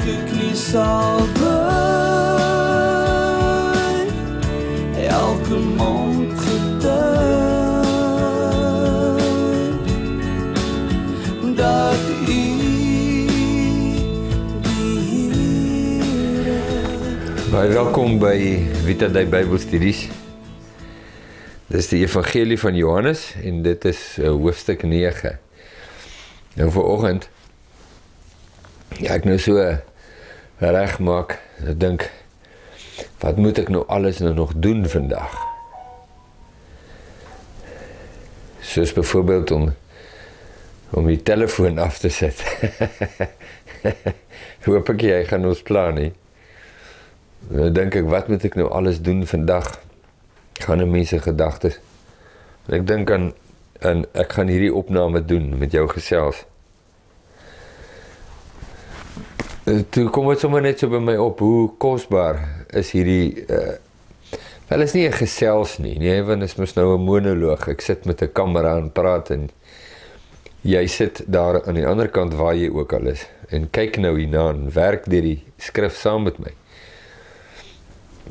ek nie sal buig, elke mond getuig, dat U die Here. Baie welkom by Vita Dei Bybelstudies. Dis die Evangelie van Johannes en dit is hoofstuk 9. Nou vanoggend, ek nou so reg maak, ek dink, wat moet ek nou alles nou nog doen vandag? Soos byvoorbeeld om die telefoon af te sit. Hoop ek jy gaan ons plan nie. Nou dink ek, wat moet ek nou alles doen vandag? Gaan in mense gedagtes. Ek dink aan ek gaan hierdie opname doen met jou gesels. Toe kom het sommer net so by my op, hoe kosbaar is hierdie, wel is nie 'n gesels nie, want is mos nou 'n monoloog. Ek sit met 'n kamera en praat en jy sit daar aan die ander kant waar jy ook al is en kyk nou hierna en werk deur die skrif saam met my.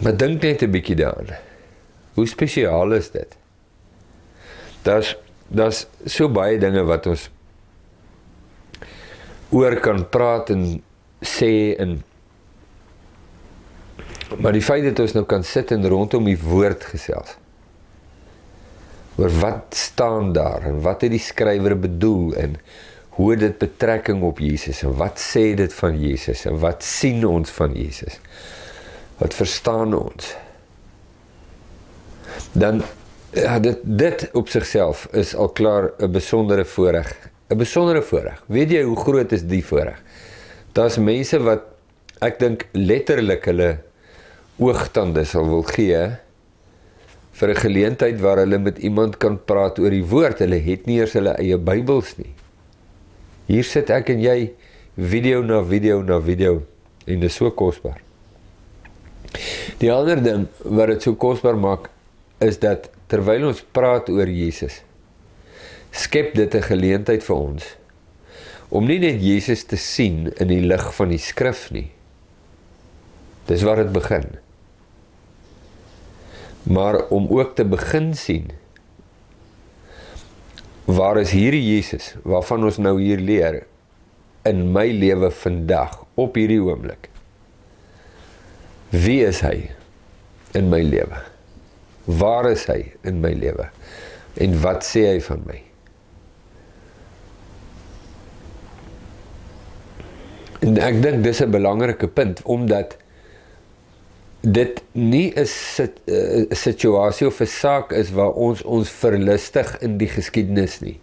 Maar dink net 'n bietjie daaraan. Hoe spesiaal is dit? Daar's so baie dinge wat ons oor kan praat en sê maar die feit dat ons nou kan sit en rondom die woord gesels. Oor wat staan daar en wat het die skrywer bedoel en hoe het dit betrekking op Jesus en wat sê dit van Jesus en wat sien ons van Jesus? Wat verstaan ons? Dan, ja, dit op sigself is al klaar 'n besondere voorreg. 'n Besondere voorreg. Weet jy hoe groot is die voorreg? Daar's mense wat, ek dink letterlik hulle oogtande sal wil gee vir 'n geleentheid waar hulle met iemand kan praat oor die woord. Hulle het nie eers hulle eie Bybels nie. Hier sit ek en jy, video na video na video, en dit is so kosbaar. Die ander ding wat dit so kosbaar maak, is dat terwyl ons praat oor Jesus, skep dit 'n geleentheid vir ons om nie net Jesus te sien in die lig van die skrif nie. Dis waar dit begin. Maar om ook te begin sien, waar is hierdie Jesus, waarvan ons nou hier leer, in my lewe vandag, op hierdie oomblik? Wie is hy in my lewe? Waar is hy in my lewe? En wat sê hy van my? En ek dink dis 'n belangrike punt, omdat dit nie 'n situasie of 'n saak is waar ons verlustig in die geskiedenis nie.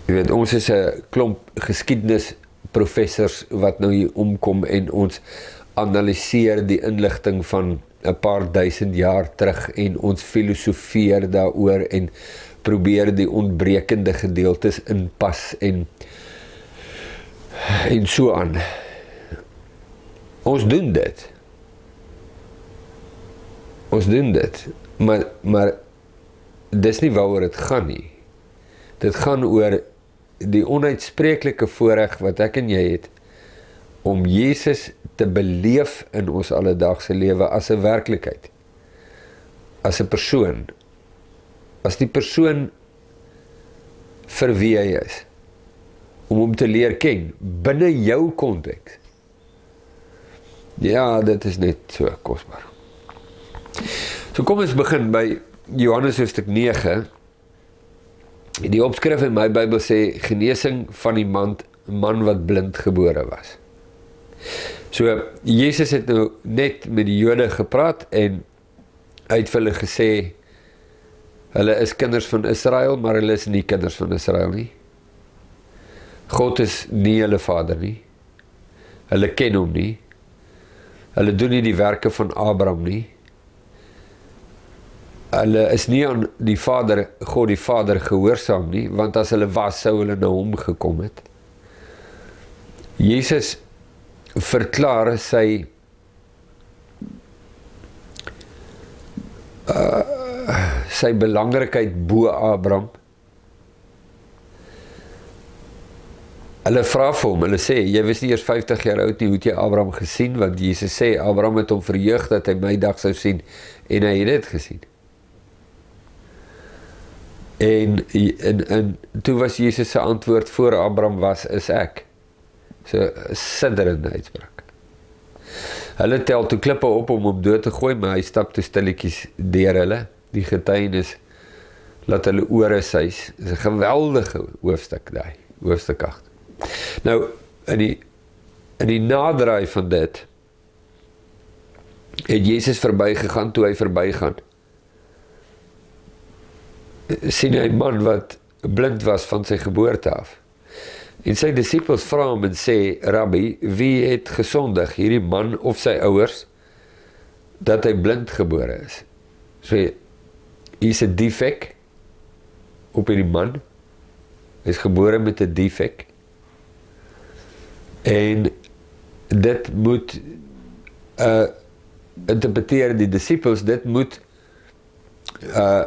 Jy weet, ons is 'n klomp geskiedenisprofessors wat nou hier omkom en ons analyseer die inligting van 'n paar duisend jaar terug en ons filosofeer daaroor en probeer die ontbrekende gedeeltes inpas en so aan. Ons doen dit. Maar dis nie waaroor dit gaan nie. Dit gaan oor die onuitspreeklike voorreg wat ek en jy het om Jesus te beleef in ons alledaagse lewe as 'n werklikheid, as 'n persoon, as die persoon vir wie hy is, om hom te leer ken, binne jou konteks. Ja, dit is net so kosbaar. So kom ons begin by Johannes hoofstuk 9. Die opskrif in my Bybel sê, genesing van die man wat blind gebore was. So, Jesus het nou net met die Jode gepraat en hy het vir hulle gesê, hulle is kinders van Israel, maar hulle is nie kinders van Israel nie. God is nie hulle vader nie. Hulle ken hom nie. Hulle doen nie die werke van Abraham nie. Hulle is nie aan die Vader, God die Vader gehoorsaam nie, want as hulle was, sou hulle na hom gekom het. Jesus verklaar sy belangrikheid bo Abraham. Hulle vra vir hom, hulle sê, jy was nie eers 50 jaar oud nie, hoe het jy Abraham gesien? Want Jesus sê, Abraham het hom verheug dat hy my dag sou sien, en hy het dit gesien. En toe was Jesus se antwoord, voor Abraham was, is ek. So, sidderende uitspraak. Hulle tel toe klippe op om hom dood te gooi, maar hy stap toe stilletjies deur hulle, die getuienis, laat hulle ore suis. Dis 'n geweldige hoofstuk daai, hoofstuk 8. Nou, in die naderdraai van dit, het Jesus verbygegaan, toe hy verbygaan, sien hy 'n man wat blind was van sy geboorte af. En sy disippels vra hom en sê, Rabbi, wie het gesondig, hierdie man of sy ouers, dat hy blind gebore is? So, hier's 'n defek op hierdie man, hy is gebore met 'n defek, en dit moet, interpreteer die disippels, dit moet, 'n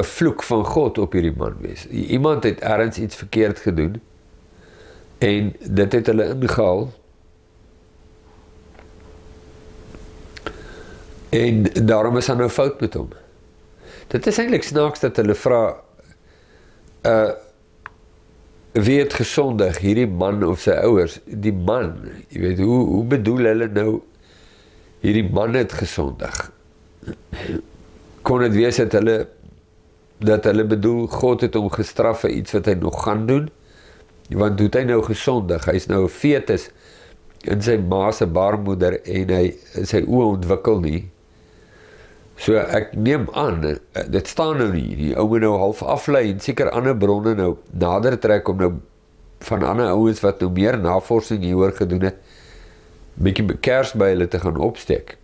vloek van God op hierdie man wees. Iemand het ergens iets verkeerd gedoen, en dit het hulle ingehaal, en daarom is daar nou fout met hom. Dit is eintlik snaaks dat hulle vra, wie het gesondig, hierdie man of sy ouers? Die man, jy weet, hoe bedoel hulle nou, hierdie man het gesondig? Kon het wees dat hulle bedoel, God het hom gestraf vir iets wat hy nog gaan doen? Want hoe het hy nou gesondig? Hy is nou 'n fetus in sy ma se baarmoeder en sy oë ontwikkel nie. So ek neem aan, dit staan nou nie, die ou moet nou half aflei en seker ander bronne nou nader trek om nou van ander ouens wat nou meer navorsing hieroor gedoen het, bietjie kers by hulle te gaan opsteek.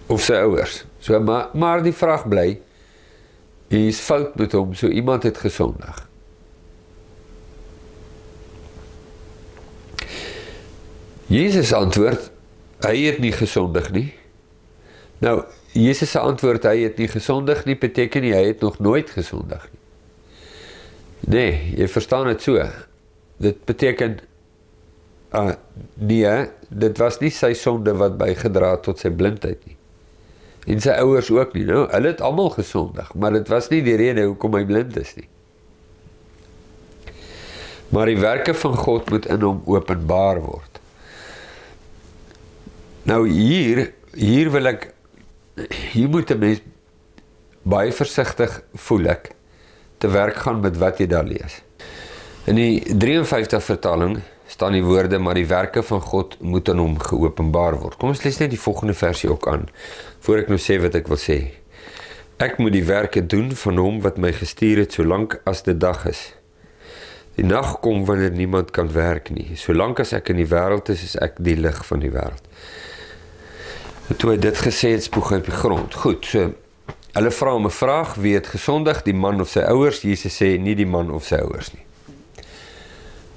Of sy ouers. So, maar die vraag bly, hier is fout met hom, so iemand het gesondig. Jesus antwoord, hy het nie gesondig nie. Nou, Jesus se antwoord, hy het nie gesondig nie, beteken nie, hy het nog nooit gesondig nie. Nee, jy verstaan het so. Dit beteken, nee, dit was nie sy sonde wat bygedra tot sy blindheid nie. En sy ouers ook nie. Nou, hulle het almal gesondig, maar dit was nie die rede hoekom hy blind is nie. Maar die werke van God moet in hom openbaar word. Nou hier wil ek, hier moet 'n mens baie versigtig, voel ek, te werk gaan met wat jy daar lees. In die 53 vertaling staan die woorde, maar die werke van God moet in hom geopenbaar word. Kom ons lees net die volgende versie ook aan, voor ek nou sê wat ek wil sê. Ek moet die werke doen van hom wat my gestuur het, solank as dit dag is. Die nag kom wanneer niemand kan werk nie. Solank as ek in die wêreld is ek die lig van die wêreld. Toe hy dit gesê het, spoeg hy op die grond. Goed, so, hulle vra hom 'n vraag, wie het gesondig, die man of sy ouers? Jesus sê, nie die man of sy ouers nie.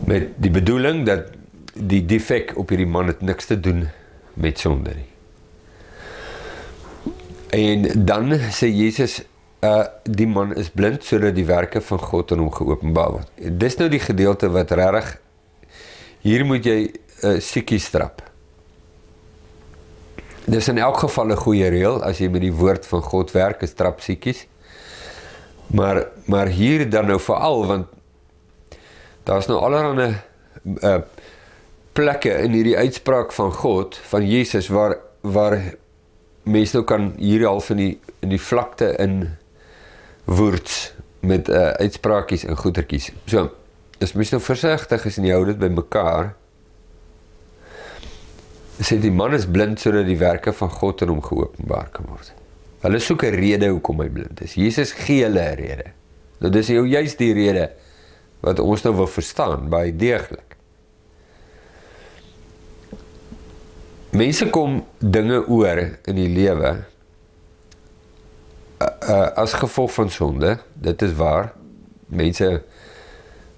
Met die bedoeling dat die defek op hierdie man het niks te doen met sonde nie. En dan sê Jesus, die man is blind, sodat die werke van God in hom geopenbaar word. Dis nou die gedeelte wat regtig, hier moet jy siekies trap. Dis in elk geval 'n goeie reël, as jy met die woord van God werk, is trap siekies. Maar hier dan nou veral, want daar's nou allerhande plekke in hierdie uitspraak van God, van Jesus, waar mense nou kan hier al in die vlakte in woords met uitspraakies en goetertjies. So, as mens nou versigtig is en jy hou dit by mekaar, sê die man is blind sodat die werke van God in hom geopenbaar kan word. Hulle soek 'n rede hoekom hy blind is. Jesus gee hulle 'n rede. Nou dis juist die rede wat ons nou wil verstaan, baie deeglik. Mense kom dinge oor in die lewe as gevolg van sonde, dit is waar. Mense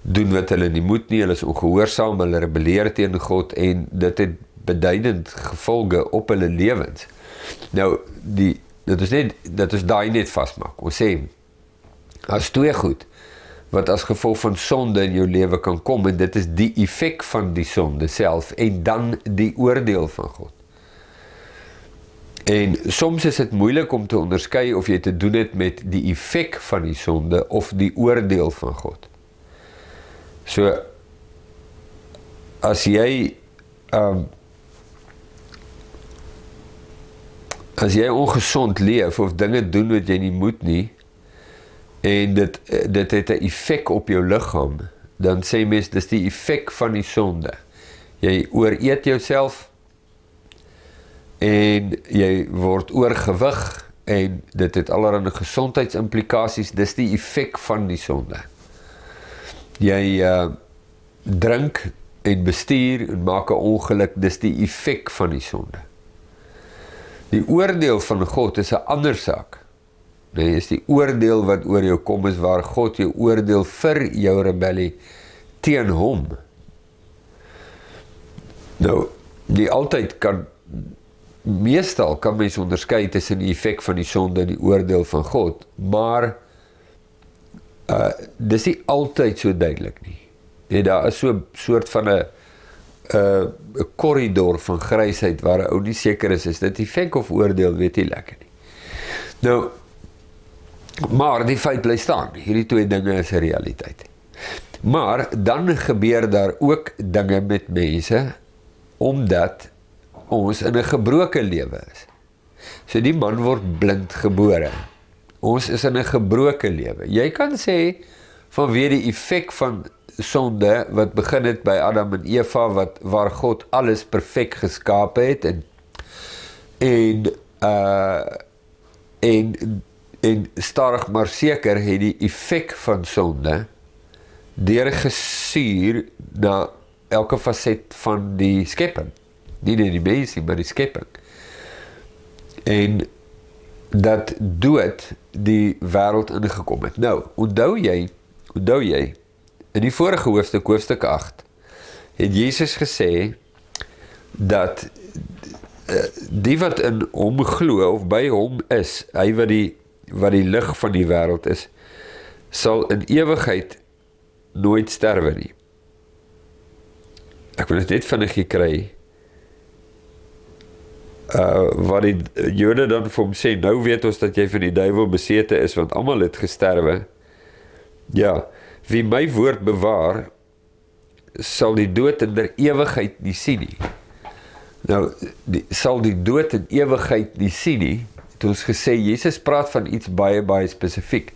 doen wat hulle nie moet nie, hulle is ongehoorsaam, hulle rebelleer teen God en dit het beduidend gevolge op hulle lewens. Nou, dat is daai net vasmaak. Ons sê, as twee goed wat as gevolg van sonde in jou lewe kan kom, en dit is die effek van die sonde self, en dan die oordeel van God. En soms is dit moeilik om te onderskei of jy te doen het met die effek van die sonde, of die oordeel van God. So, as jy ongesond leef, of dinge doen wat jy nie moet nie, en dit het 'n effek op jou liggaam, dan sê mens, dis die effek van die sonde. Jy ooreet jouself, en jy word oorgewig, en dit het allerlei gesondheidsimplikasies, dis die effek van die sonde. Jy drink en bestuur en maak 'n ongeluk, dis die effek van die sonde. Die oordeel van God is 'n ander saak. Nee, is die oordeel wat oor jou kom, is waar God jou oordeel vir jou rebellie teen hom. Nou, die altyd meestal kan mens onderskei tussen die effek van die sonde en die oordeel van God, maar dis nie altyd so duidelik nie. Nee, daar is so 'n soort van 'n korridor van grysheid waar 'n ou nie seker is dit effek of oordeel, weet nie lekker nie. Nou, maar die feit bly staan, hierdie twee dinge is 'n realiteit. Maar dan gebeur daar ook dinge met mense, omdat ons in 'n gebroke lewe is. So die man word blind gebore. Ons is in 'n gebroke lewe. Jy kan sê, vanweë die effek van sonde, wat begin het by Adam en Eva, waar God alles perfek geskape het, en stadig maar seker het die effek van sonde deurgesuur na elke faset van die skepping. Nie net die mens nie, maar die skepping. En dat dood die wêreld ingekom het. Nou, onthou jy, in die vorige hoofstuk, hoofstuk 8, het Jesus gesê, dat die wat in hom glo, of by hom is, hy wat die lig van die wêreld is, sal in ewigheid nooit sterwe nie. Ek wil dit net vinnig kry, wat die Jode dan vir hom sê, nou weet ons dat jy van die duiwel besete is, want almal het gesterwe. Ja, wie my woord bewaar, sal die dood in der ewigheid nie sien nie. Nou, sal die dood in ewigheid nie sien nie, het ons gesê, Jesus praat van iets baie, baie spesifiek.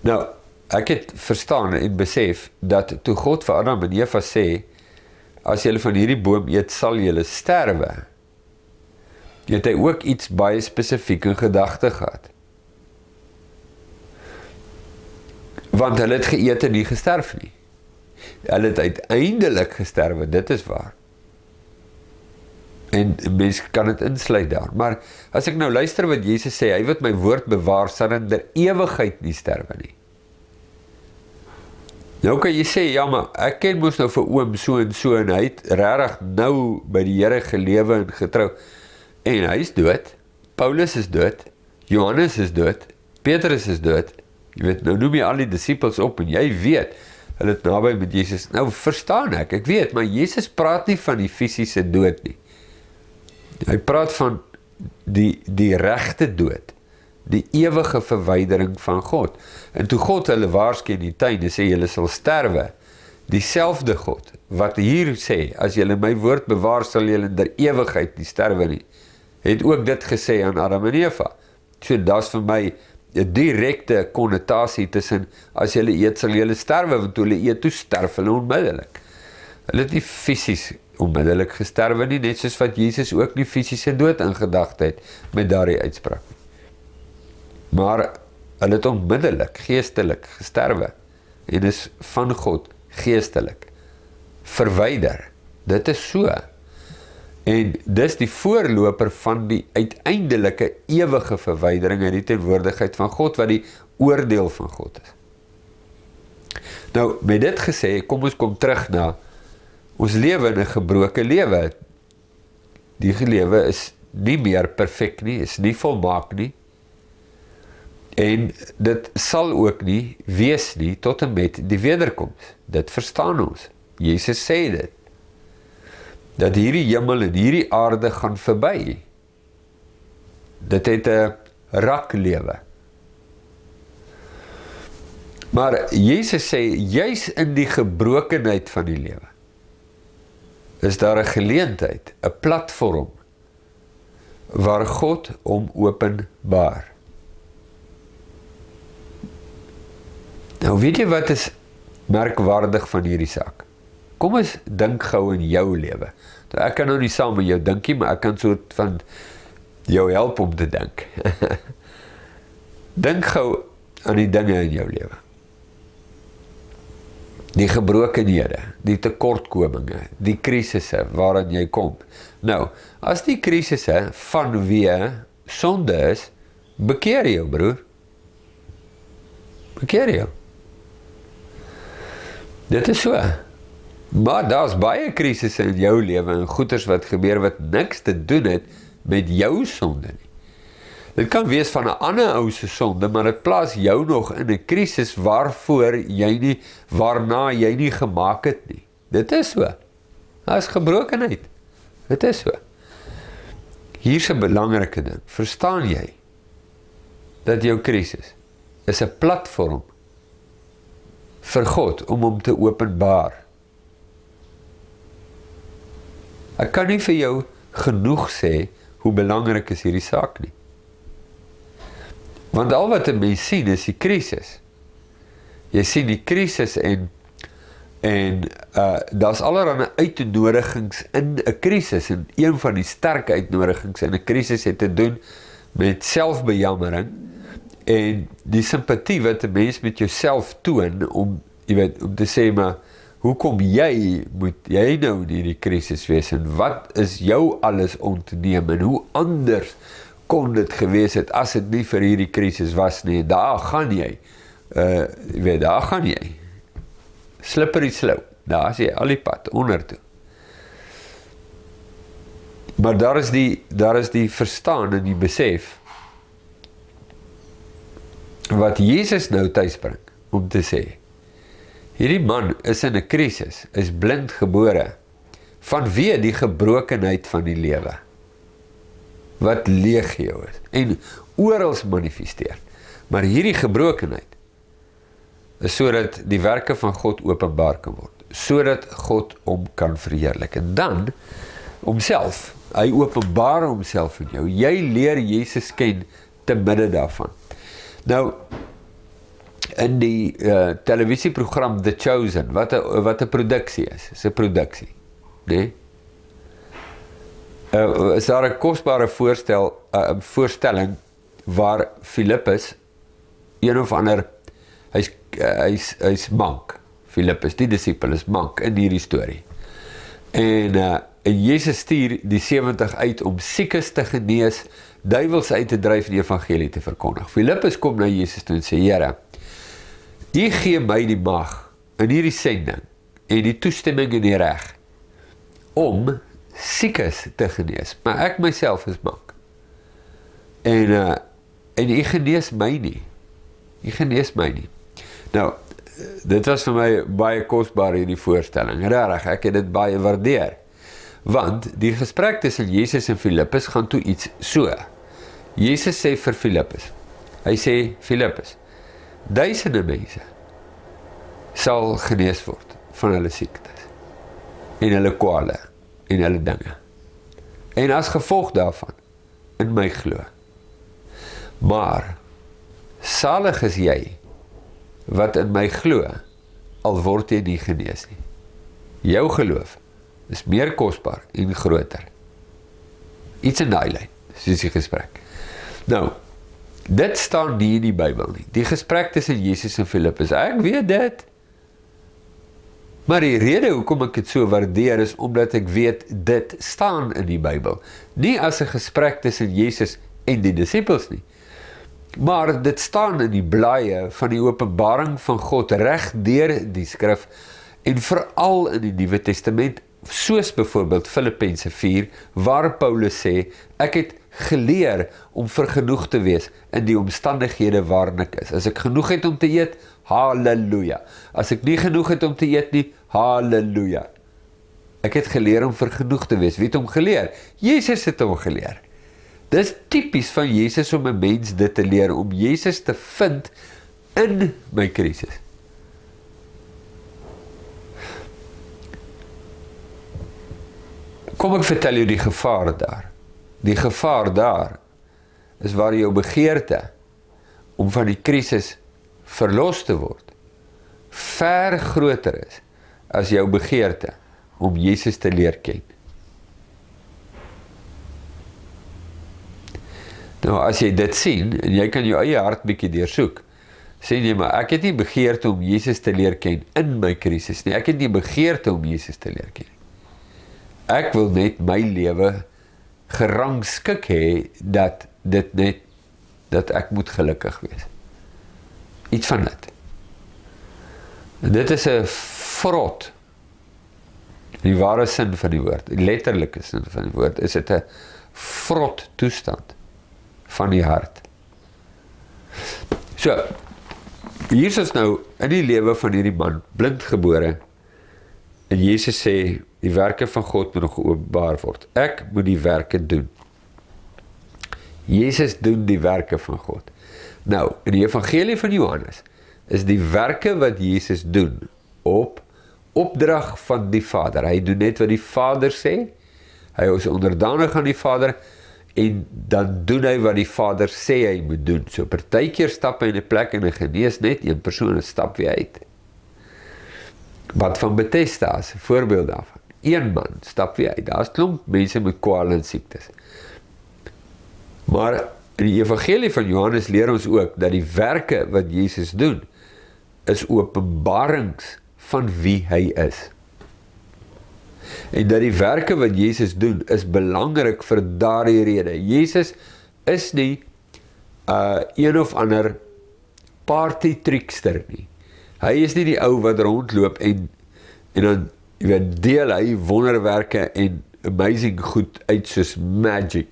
Nou, ek het verstaan en besef, dat toe God vir Adam en Eva sê, as julle van hierdie boom eet, sal julle sterwe, het hy ook iets baie spesifiek in gedagte gehad. Want hulle het geëet en nie gesterf nie. Hulle het uiteindelik gesterwe, dit is waar. En mens kan dit insluit daar. Maar as ek nou luister wat Jesus sê, hy wat my woord bewaar, sal in der ewigheid nie sterwe nie. Nou kan jy sê, ja, maar ek ken mos nou vir oom so, en hy het regtig nou by die Here gelewe en getrou. En hy is dood, Paulus is dood, Johannes is dood, Petrus is dood. Jy weet, nou noem jy al die disippels op, en jy weet, hulle het naby met Jesus. Nou verstaan ek weet, maar Jesus praat nie van die fisiese dood nie. Hy praat van die regte dood, die ewige verwydering van God. En toe God hulle waarsku in die tuin, sê julle sal sterwe, dieselfde God, wat hier sê, as julle my woord bewaar, sal julle in der ewigheid nie sterwe nie, het ook dit gesê aan Adam en Eva. So dat is vir my 'n direkte konnotasie tussen, as julle eet, sal julle sterwe, want toe hulle eet, toe sterf hulle onmiddellik. Hulle het nie fisies onmiddellik gesterwe nie, net soos wat Jesus ook nie fisiese dood in gedagte het, met daardie uitspraak. Maar hulle het onmiddellik, geestelik gesterwe, en is van God geestelik verwyder. Dit is so. En dis die voorloper van die uiteindelike ewige verwydering en die teenwoordigheid van God, wat die oordeel van God is. Nou, met dit gesê, kom terug na, ons lewe in 'n gebroke lewe. Die lewe is nie meer perfek nie, is nie volmaak nie. En dit sal ook nie wees nie tot en met die wederkoms. Dit verstaan ons. Jesus sê dit. Dat hierdie hemel en hierdie aarde gaan verby. Dit het 'n raklewe. Maar Jesus sê, juis in die gebrokenheid van die lewe, is daar 'n geleentheid, 'n platform, waar God hom openbaar. Nou weet jy wat is merkwaardig van hierdie saak? Kom ons dink gou in jou lewe. Nou, ek kan nou nie saam met jou dink nie, maar ek kan soort van jou help om te dink. Dink gou aan die dinge in jou lewe. Die gebrokenhede, die tekortkominge, die krisisse waarin jy kom. Nou, as die krisisse vanweë sonde is, bekeer jou broer. Bekeer jou. Dit is so. Maar daar's baie krisisse in jou lewe en goeters wat gebeur wat niks te doen het met jou sonde nie. Dit kan wees van 'n ander ou se sonde, maar dit plaas jou nog in 'n krisis waarna jy nie gemaak het nie. Dit is so. Dit is gebrokenheid. Dit is so. Hier's 'n belangrike ding. Verstaan jy dat jou krisis is 'n platform vir God om hom te openbaar? Ek kan nie vir jou genoeg sê hoe belangrik is hierdie saak nie. Want al wat 'n mens sien is die krisis. Jy sien die krisis en daar's allerlei uitnodigings in 'n krisis, en een van die sterk uitnodigings in 'n krisis het te doen met selfbejammering en die simpatie wat 'n mens met jouself toon om te sê, maar hoekom moet jy nou in hierdie krisis wees en wat is jou alles ontneem en hoe anders kon dit gewees het as dit nie vir hierdie krisis was nie. Daar gaan jy. Daar gaan jy. Slippery slope. Daar is jy al die pad ondertoe. Maar daar is die verstaan en die besef wat Jesus nou tuisbring om te sê, hierdie man is in 'n krisis, is blind gebore vanweë die gebrokenheid van die lewe wat legio is en oral manifesteer. Maar hierdie gebrokenheid is sodat die werke van God openbaar kan word, sodat God hom kan verheerlik. En dan homself, hy openbaar homself in jou. Jy leer Jesus ken te midde daarvan. Nou, in die televisieprogram The Chosen, wat 'n produksie is 'n produksie, nee? Is daar 'n kosbare voorstelling waar Filippus, een of ander, hy's mank, Filippus, die disipel is mank in hierdie storie. En Jesus stuur die 70 uit om siekes te genees, duiwels uit te dryf en die evangelie te verkondig. Filippus kom na Jesus toe en sê, Here, U gee my die mag in hierdie sending en die toestemming en die reg om siekes te genees, maar ek myself is mank. En U genees my nie. U genees my nie. Nou, dit was vir my baie kosbaar hierdie voorstelling. Regtig, ek het dit baie waardeer. Want die gesprek tussen Jesus en Filippus gaan toe iets so. Jesus sê vir Filippus, hy sê, Filippus, duisende mense sal genees word van hulle siektes en hulle kwale en hulle dinge. En as gevolg daarvan in my glo. Maar salig is jy wat in my glo, al word jy nie genees nie. Jou geloof is meer kosbaar en groter. Iets in daai lyn, soos die gesprek. Nou, dit staan nie in die Bybel nie. Die gesprek tussen Jesus en Filippus, ek weet dit. Maar die rede hoekom ek dit so waardeer is, omdat ek weet, dit staan in die Bybel. Nie as 'n gesprek tussen Jesus en die disippels nie. Maar dit staan in die blaaie van die openbaring van God reg deur die skrif en veral in die Nuwe Testament, soos byvoorbeeld Filippense 4, waar Paulus sê, ek het geleer om vergenoeg te wees in die omstandighede waarin ek is. As ek genoeg het om te eet, halleluja. As ek nie genoeg het om te eet nie, halleluja. Ek het geleer om vergenoeg te wees. Wie het hom geleer? Jesus het hom geleer. Dis typies van Jesus om 'n mens dit te leer, om Jesus te vind in my krisis. Kom ek vertel jou die gevaar daar. Die gevaar daar is waar jou begeerte om van die krisis verlos te word ver groter is as jou begeerte om Jesus te leer ken. Nou as jy dit sien, en jy kan jou eie hart bietjie deursoek, sê jy maar, ek het nie begeerte om Jesus te leer ken in my krisis nie, ek het nie begeerte om Jesus te leer ken. Ek wil net my lewe gerangskik hê dat ek moet gelukkig wees. Iets van dit. En dit is 'n vrot. In die ware sin van die woord, die letterlike sin van die woord, is dit 'n vrot toestand van die hart. So, hier is ons nou in die lewe van hierdie man, blindgebore, en Jesus sê, die werke van God moet nog geopenbaar word. Ek moet die werke doen. Jesus doen die werke van God. Nou, in die evangelie van Johannes, is die werke wat Jesus doen, op opdrag van die Vader. Hy doen net wat die Vader sê, hy is onderdanig aan die Vader, en dan doen hy wat die Vader sê hy moet doen. So partykeer stap hy in 'n plek en hy genees net een persoon en stap weer uit. Wat van Bethesda is 'n voorbeeld daarvan. Een man stap weer uit. Daar is klomp mense met kwale en siektes. Maar in die evangelie van Johannes leer ons ook dat die werke wat Jesus doen, is openbarings van wie hy is. En dat die werke wat Jesus doen, is belangrik vir daardie rede. Jesus is nie een of ander party trickster nie. Hy is nie die ou wat rondloop en dan deel hy wonderwerke en amazing goed uit soos magic.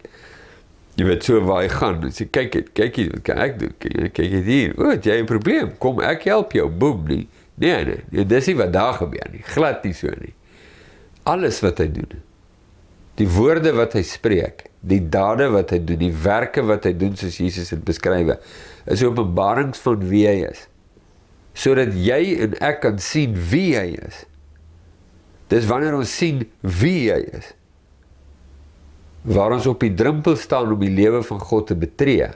Jy weet so waar hy gaan, en sê, kyk het, wat kan ek doen, kyk het hier, het jy 'n probleem, kom ek help jou, boem nie, nee, dis nie wat daar gebeur nie, glad nie so nie. Alles wat hy doen, die woorde wat hy spreek, die dade wat hy doen, die werke wat hy doen, soos Jesus het beskryf, is openbarings van wie hy is, sodat jy en ek kan sien wie hy is. Dis wanneer ons sien wie hy is, waar ons op die drempel staan om die lewe van God te betree.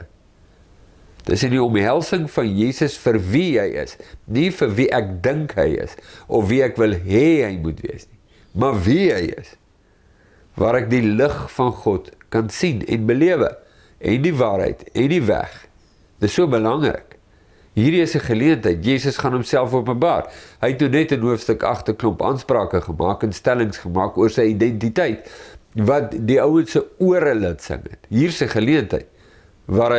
Dis in die omhelsing van Jesus vir wie hy is, nie vir wie ek dink hy is, of wie ek wil hê hy moet wees nie, maar wie hy is, waar ek die lig van God kan sien en belewe, en die waarheid, en die weg. Dis so belangrik. Hierdie is 'n geleentheid, Jesus gaan homself openbaar. Hy het net in hoofstuk 8 'n klomp aansprake gemaak en stellings gemaak oor sy identiteit, wat die ouens se ore laat sing het. Hier is 'n geleentheid, waar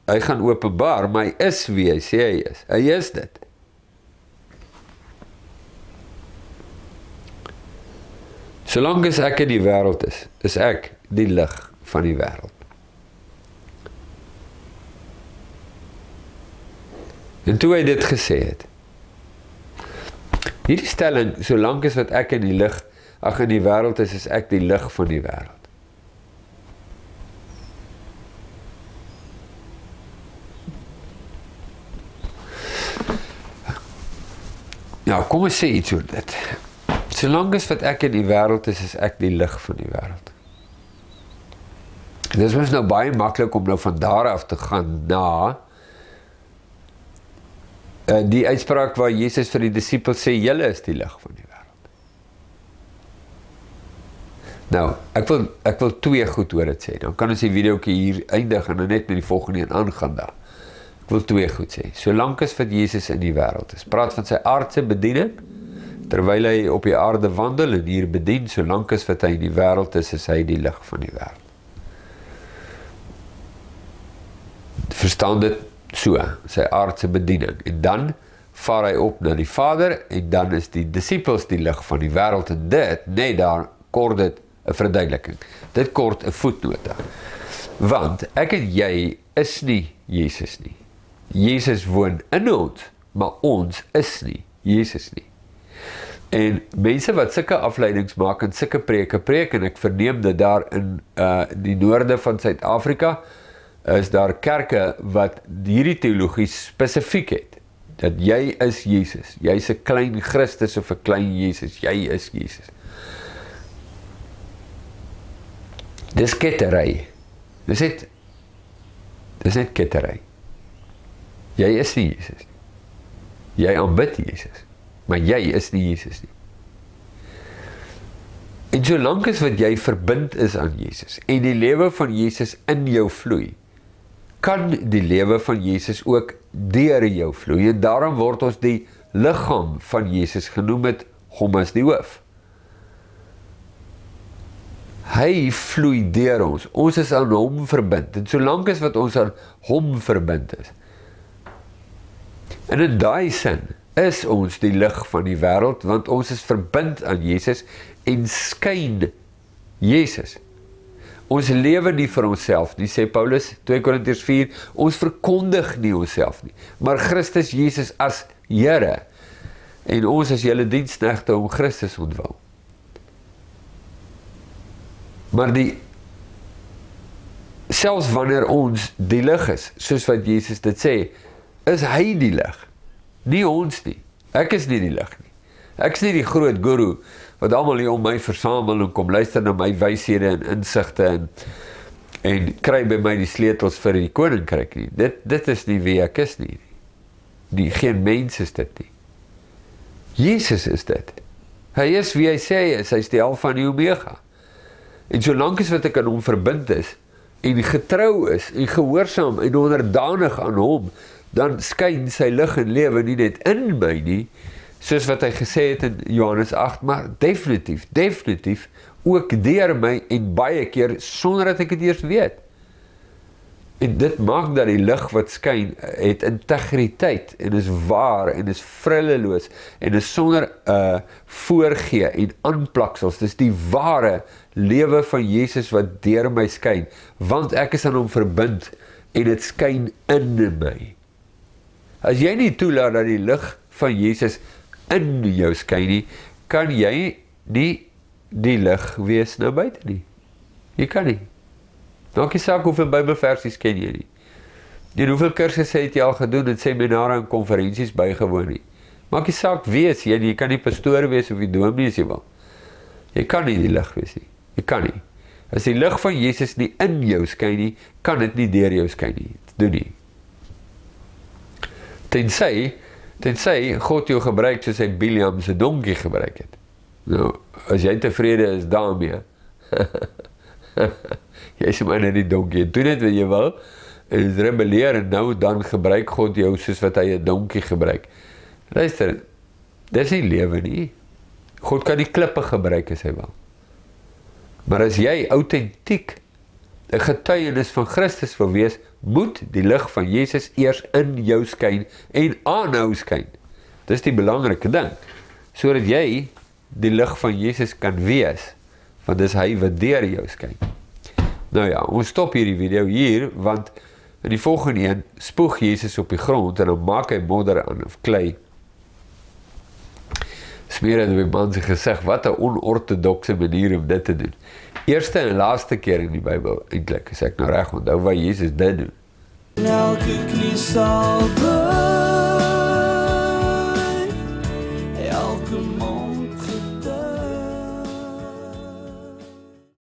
hy gaan openbaar, maar hy is wie hy sê hy is. Hy is dit. Solank as ek in die wêreld is ek die lig van die wêreld. En toe hy dit gesê het, hierdie stelling, solank as wat ek in die wêreld is ek die lig van die wêreld. Ja, kom ons sê iets oor dit. Solank as wat ek in die wêreld is ek die lig van die wêreld. Dit is nou baie maklik om nou van daar af te gaan na die uitspraak waar Jesus vir die disippels sê, julle is die lig van die wêreld. Nou, ek wil twee goed oor dit sê. Dan kan ons die videoetjie hier eindig en dan net met die volgende een aangaan daar. Ek wil twee goed sê. Solank as wat Jesus in die wêreld is. Praat van sy aardse bediening, terwyl hy op die aarde wandel en hier bedien, solank as wat hy in die wêreld is hy die lig van die wêreld. Verstaan dit so, sy aardse bediening. En dan vaar hy op na die Vader, en dan is die disippels die lig van die wêreld, en dit, nee, daar kort dit 'n verduideliking. Dit kort 'n voetnota. Want ek en jy is nie Jesus nie. Jesus woon in ons, maar ons is nie Jesus nie. En mense wat sulke afleidings maak en sulke preek, en ek verneem dat daar in die noorde van Suid-Afrika is daar kerke wat hierdie teologie spesifiek het, dat jy is Jesus, jy is 'n klein Christus of 'n klein Jesus, jy is Jesus. Dis kettery, dis net kettery. Jy is nie Jesus nie, jy aanbid Jesus, maar jy is nie Jesus nie. En solank as wat jy verbind is aan Jesus, en die lewe van Jesus in jou vloei, kan die lewe van Jesus ook deur jou vloei, en daarom word ons die liggaam van Jesus genoem met hom as die hoof. Hy vloei deur ons is aan hom verbind, en solank as wat ons aan hom verbind is, en in daai sin is ons die lig van die wêreld, want ons is verbind aan Jesus en skyn Jesus. Ons lewe nie vir onsself nie, sê Paulus, 2 Korintiërs 4, ons verkondig nie onsself nie, maar Christus Jesus as Here, en ons as julle diensknegte om Christus ontwil. Maar selfs wanneer ons die lig is, soos wat Jesus dit sê, is hy die lig, nie ons nie. Ek is nie die lig nie. Ek is nie die groot guru, wat almal hier om my versamel en kom luister na my wyshede en insigte en kry by my die sleutels vir die koninkryk nie. Dit is nie wie ek is nie. Geen mens is dit nie. Jesus is dit. Hy is wie hy sê hy is, hy is die Alfa en die Omega. En solank as wat ek aan hom verbind is, en getrou is, en gehoorsaam, en onderdanig aan hom, dan skyn sy lig en lewe nie net in my nie, soos wat hy gesê het in Johannes 8, maar definitief ook deur my en baie keer sonder dat ek dit eers weet. En dit maak dat die lig wat skyn het integriteit en is waar en is frilleloos en is sonder voorgee en aanplaksels. Dis die ware lewe van Jesus wat deur my skyn, want ek is aan hom verbind en dit skyn in my. As jy nie toelaat dat die lig van Jesus in jou skyn nie, kan jy nie die lig wees na buite nie. Jy kan nie. Maak nie saak hoeveel Bybelversies ken jy nie. En hoeveel kursusse het jy al gedoen en seminare en konferensies bygewoon nie. Maak nie saak wees jy kan nie pastoor wees of die dominee as jy wil. Jy kan nie die lig wees nie. Jy kan nie. As die lig van Jesus nie in jou skyn nie, kan dit nie deur jou skyn nie. Dit doen nie. Tensy God jou gebruik soos hy Biliam se donkie gebruik het. Nou, as jy tevrede is daarmee, jy sê maar net die donkie, doen net wat jy wil, en rebelleer, en nou dan gebruik God jou soos wat hy 'n donkie gebruik. Luister, dis nie lewe nie. God kan die klippe gebruik as hy wil. Maar as jy autentiek 'n getuienis van Christus wil wees, moet die lig van Jesus eers in jou skyn en aanhou skyn. Dis die belangrike ding, sodat jy die lig van Jesus kan wees, want dis hy wat deur jou skyn. Nou ja, ons stop hierdie video hier, want in die volgende een spoeg Jesus op die grond en dan maak hy modder aan of klei. Smeer het op die man sy gesig, wat 'n onortodokse manier om dit te doen. Eerste en laaste keer in die Bybel, eintlik, as ek nou reg onthou, waar Jesus dit doen. Elke knie sal buig.